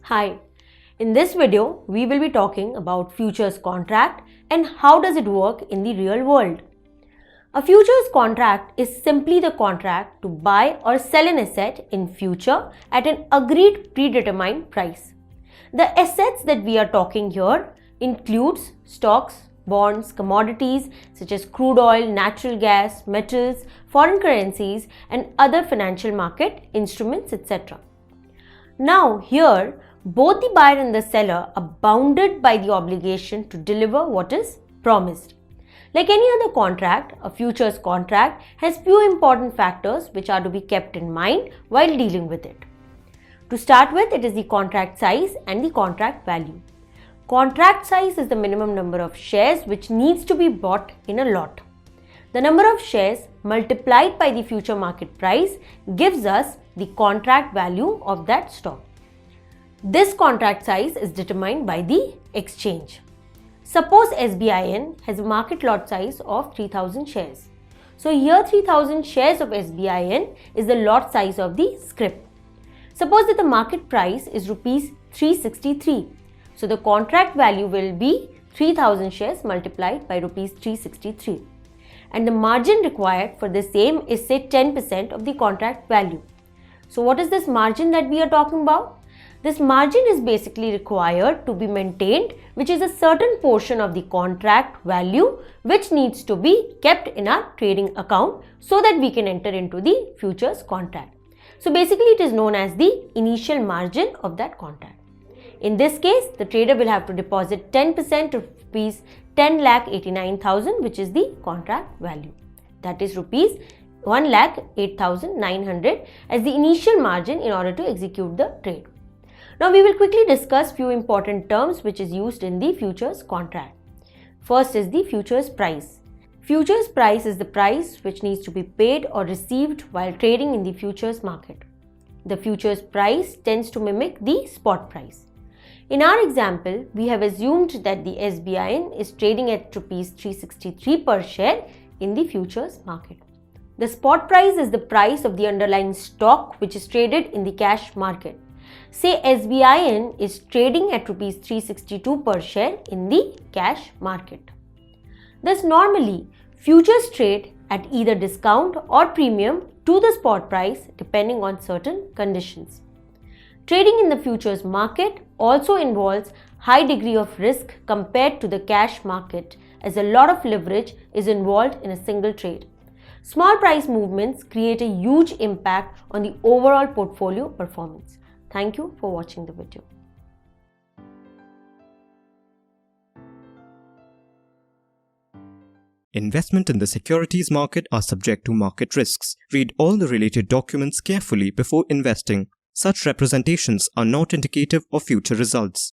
Hi, in this video, we will be talking about futures contract and how does it work in the real world. A futures contract is simply the contract to buy or sell an asset in future at an agreed predetermined price. The assets that we are talking here includes stocks, bonds, commodities such as crude oil, natural gas, metals, foreign currencies and other financial market instruments, etc. Now here, both the buyer and the seller are bounded by the obligation to deliver what is promised. Like any other contract, a futures contract has few important factors which are to be kept in mind while dealing with it. To start with, it is the contract size and the contract value. Contract size is the minimum number of shares which needs to be bought in a lot. The number of shares multiplied by the future market price gives us the contract value of that stock. This contract size is determined by the exchange. Suppose SBIN has a market lot size of 3000 shares. So here 3000 shares of SBIN is the lot size of the scrip. Suppose that the market price is rupees 363. So the contract value will be 3000 shares multiplied by rupees 363. And the margin required for the same is say 10% of the contract value. So what is this margin that we are talking about? This margin is basically required to be maintained, which is a certain portion of the contract value which needs to be kept in our trading account so that we can enter into the futures contract. So basically it is known as the initial margin of that contract. In this case, the trader will have to deposit 10% of rupees 10,89,000, which is the contract value. That is rupees 1,08,900 as the initial margin in order to execute the trade. Now we will quickly discuss few important terms which is used in the futures contract. First is the futures price. Futures price is the price which needs to be paid or received while trading in the futures market. The futures price tends to mimic the spot price. In our example, we have assumed that the SBIN is trading at rupees 363 per share in the futures market. The spot price is the price of the underlying stock which is traded in the cash market. Say SBIN is trading at rupees 362 per share in the cash market. Thus normally, futures trade at either discount or premium to the spot price depending on certain conditions. Trading in the futures market also involves high degree of risk compared to the cash market as a lot of leverage is involved in a single trade. Small price movements create a huge impact on the overall portfolio performance. Thank you for watching the video. Investment in the securities market are subject to market risks. Read all the related documents carefully before investing. Such representations are not indicative of future results.